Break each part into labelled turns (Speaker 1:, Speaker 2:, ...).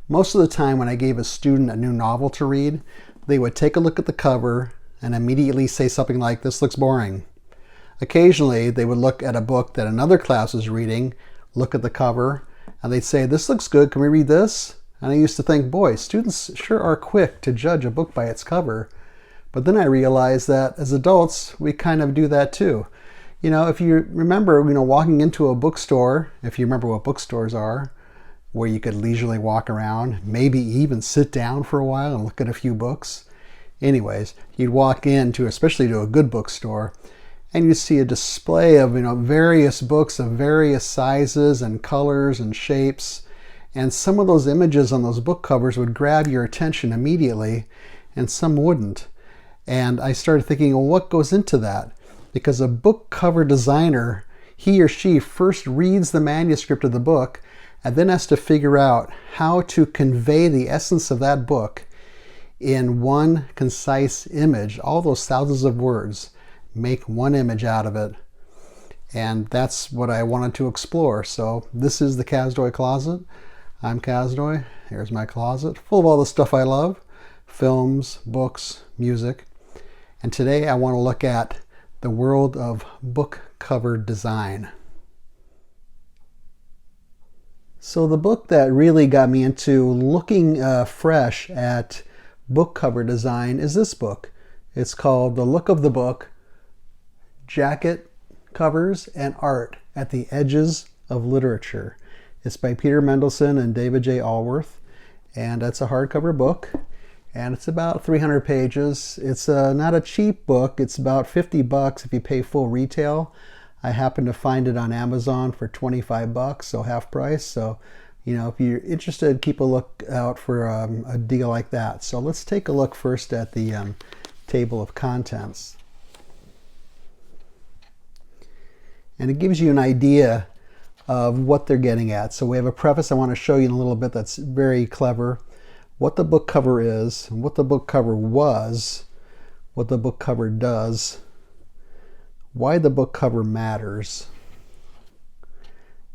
Speaker 1: Most of the time when I gave a student a new novel to read, they would take a look at the cover and immediately say something like, "This looks boring." Occasionally, they would look at a book that another class was reading, look at the cover, and they'd say, "This looks good, can we read this?" And I used to think, boy, students sure are quick to judge a book by its cover. But then I realized that as adults, we kind of do that too. If you remember, walking into a bookstore, if you remember what bookstores are, where you could leisurely walk around, maybe even sit down for a while and look at a few books. Anyways, you'd walk into, especially to a good bookstore, and you'd see a display of, various books of various sizes and colors and shapes. And some of those images on those book covers would grab your attention immediately, and some wouldn't. And I started thinking, well, what goes into that? Because a book cover designer, he or she first reads the manuscript of the book and then has to figure out how to convey the essence of that book in one concise image. All those thousands of words, make one image out of it. And that's what I wanted to explore. So this is the Kazdoy Closet. I'm Kazdoy. Here's my closet, full of all the stuff I love: films, books, music. And today I want to look at the world of book cover design. So the book that really got me into looking fresh at book cover design is this book. It's called The Look of the Book: Jacket Covers and Art at the Edges of Literature. It's by Peter Mendelsund and David J. Alworth, and it's a hardcover book, and it's about 300 pages. It's not a cheap book. It's about $50 if you pay full retail. I happened to find it on Amazon for $25, so half price. So, if you're interested, keep a look out for a deal like that. So let's take a look first at the table of contents. And it gives you an idea of what they're getting at. So we have a preface I want to show you in a little bit that's very clever. What the book cover is, what the book cover was, what the book cover does, why the book cover matters,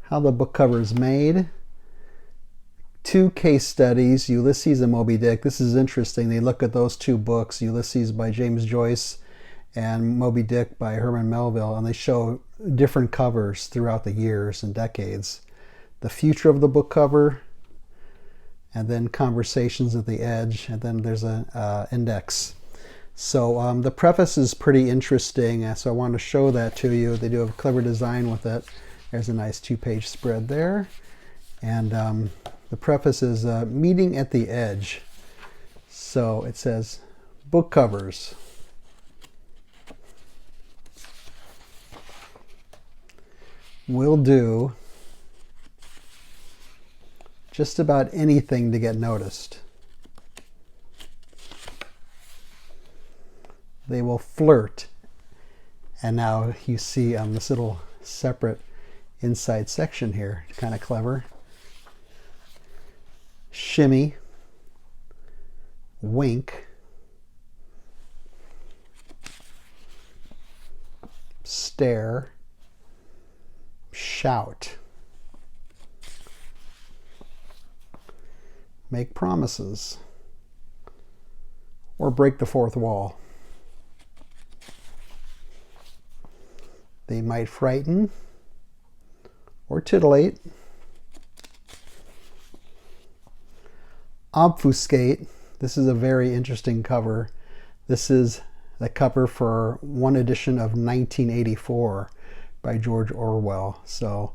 Speaker 1: how the book cover is made, 2 case studies, Ulysses and Moby Dick. This is interesting. They look at those 2 books, Ulysses by James Joyce and Moby Dick by Herman Melville, and they show different covers throughout the years and decades. The future of the book cover, and then conversations at the edge, and then there's an index. So the preface is pretty interesting, so I want to show that to you. They do have a clever design with it. There's a nice 2-page spread there. And the preface is Meeting at the Edge. So it says, book covers. Will do just about anything to get noticed. They will flirt. And now you see this little separate inside section here. Kind of clever. Shimmy. Wink. Stare. Shout. Make promises. Or break the fourth wall. They might frighten or titillate. Obfuscate. This is a very interesting cover. This is the cover for one edition of 1984 by George Orwell. So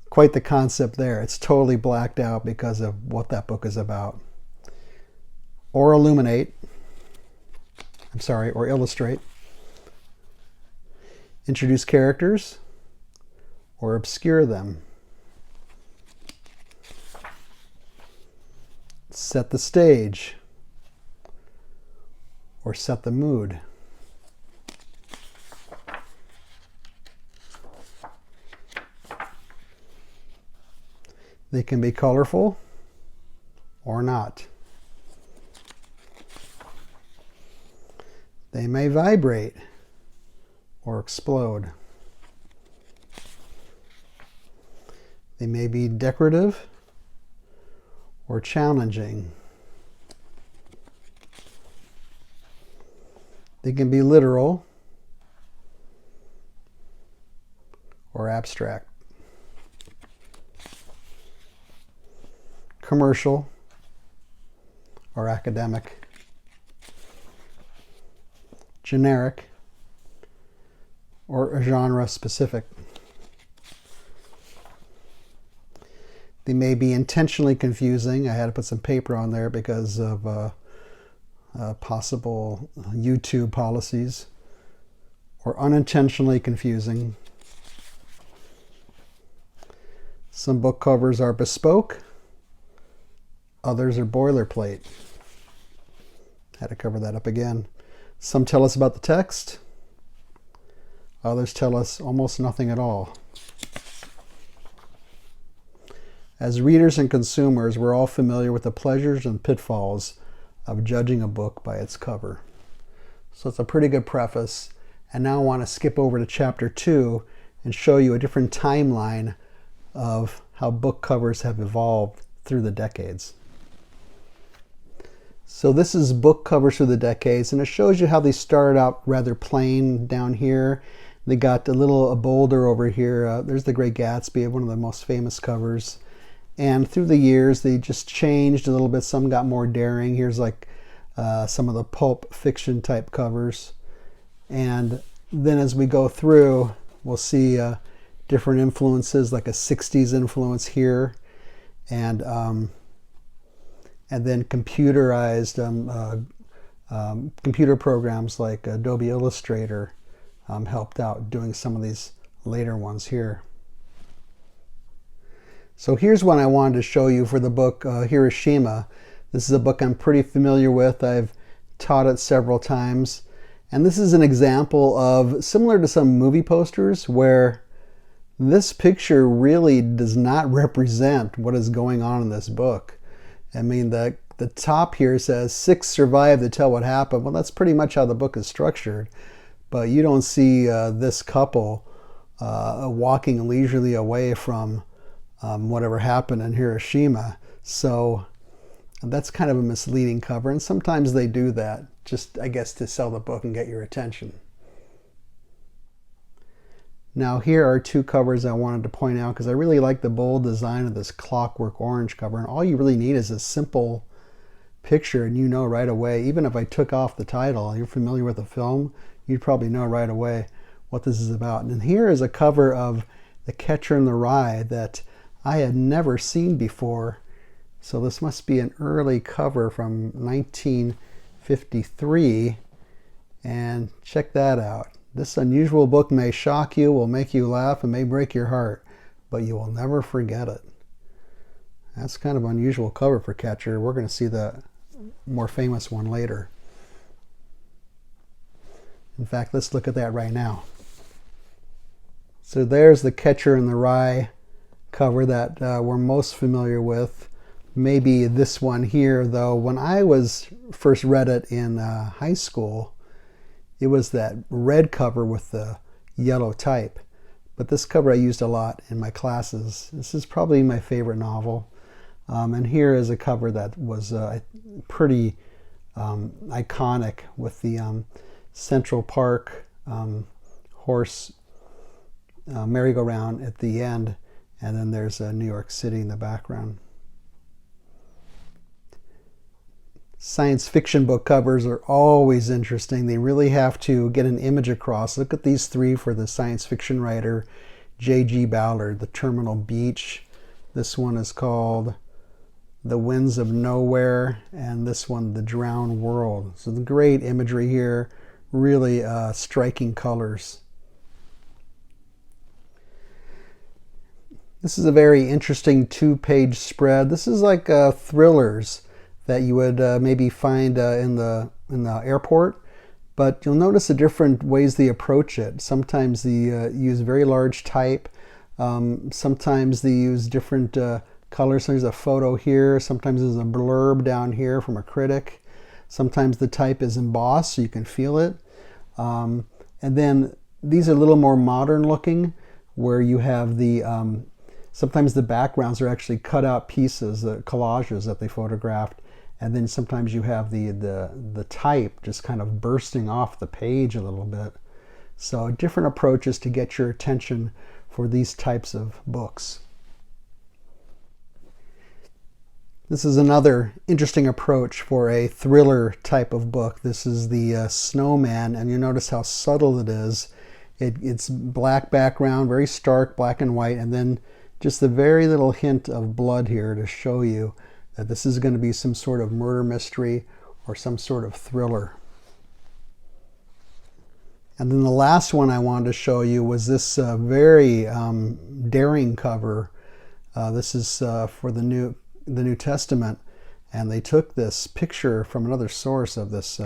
Speaker 1: quite the concept there. It's totally blacked out because of what that book is about. Or illuminate. Or illustrate. Introduce characters or obscure them. Set the stage or set the mood. They can be colorful or not. They may vibrate or explode. They may be decorative or challenging. They can be literal or abstract. Commercial or academic. Generic or genre specific. They may be intentionally confusing. I had to put some paper on there because of possible YouTube policies. Or unintentionally confusing. Some book covers are bespoke. Others are boilerplate. Had to cover that up again. Some tell us about the text. Others tell us almost nothing at all. As readers and consumers, we're all familiar with the pleasures and pitfalls of judging a book by its cover. So it's a pretty good preface. And now I want to skip over to chapter 2 and show you a different timeline of how book covers have evolved through the decades. So this is book covers through the decades, and it shows you how they started out rather plain down here. They got a bolder over here. There's The Great Gatsby, one of the most famous covers. And through the years, they just changed a little bit. Some got more daring. Here's like some of the pulp fiction type covers. And then as we go through, we'll see different influences, like a 60s influence here. And then computerized computer programs like Adobe Illustrator helped out doing some of these later ones here. So here's one I wanted to show you for the book Hiroshima. This is a book I'm pretty familiar with. I've taught it several times. And this is an example of, similar to some movie posters, where this picture really does not represent what is going on in this book. I mean, the top here says 6 survived to tell what happened. Well, that's pretty much how the book is structured. But you don't see this couple walking leisurely away from whatever happened in Hiroshima. So that's kind of a misleading cover, and sometimes they do that, just I guess to sell the book and get your attention. Now here are 2 covers I wanted to point out because I really like the bold design of this Clockwork Orange cover, and all you really need is a simple picture and you know right away. Even if I took off the title, you're familiar with the film, you'd probably know right away what this is about. And here is a cover of The Catcher in the Rye that I had never seen before. So this must be an early cover from 1953. And check that out. This unusual book may shock you, will make you laugh, and may break your heart, but you will never forget it. That's kind of unusual cover for Catcher. We're going to see the more famous one later. In fact, let's look at that right now. So there's The Catcher in the Rye cover that we're most familiar with. Maybe this one here, though. When I first read it in high school, it was that red cover with the yellow type. But this cover I used a lot in my classes. This is probably my favorite novel. And here is a cover that was pretty iconic with the Central Park horse merry-go-round at the end. And then there's New York City in the background. Science fiction book covers are always interesting. They really have to get an image across. Look at these 3 for the science fiction writer J.G. Ballard. The Terminal Beach. This one is called The Winds of Nowhere. And this one, The Drowned World. So the great imagery here. Really striking colors. This is a very interesting 2-page spread. This is like thrillers that you would maybe find in the airport, but you'll notice the different ways they approach it. Sometimes they use very large type. Sometimes they use different colors. So there's a photo here. Sometimes there's a blurb down here from a critic. Sometimes the type is embossed so you can feel it. And then these are a little more modern looking, where you have the Sometimes the backgrounds are actually cut out pieces, the collages that they photographed, and then sometimes you have the type just kind of bursting off the page a little bit. So different approaches to get your attention for these types of books. This is another interesting approach for a thriller type of book. This is the Snowman, and you notice how subtle it is. It's black background, very stark black and white, and then just a very little hint of blood here to show you that this is going to be some sort of murder mystery or some sort of thriller. And then the last one I wanted to show you was this very daring cover. This is for the New Testament, and they took this picture from another source of this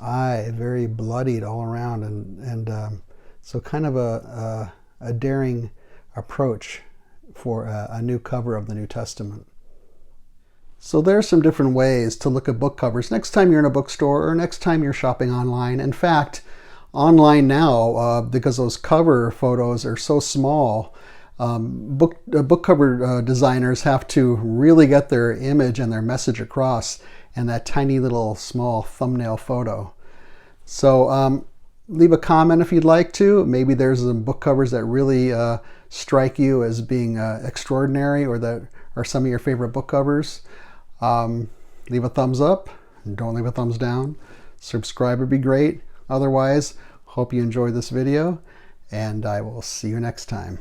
Speaker 1: eye, very bloodied all around, and so kind of a daring approach for a new cover of the New Testament. So there are some different ways to look at book covers next time you're in a bookstore or next time you're shopping online. In fact, online now, because those cover photos are so small, book cover designers have to really get their image and their message across in that tiny little small thumbnail photo. So leave a comment if you'd like to. Maybe there's some book covers that really strike you as being extraordinary, or that are some of your favorite book covers. Leave a thumbs up, and don't leave a thumbs down. Subscribe would be great. Otherwise, hope you enjoyed this video, and I will see you next time.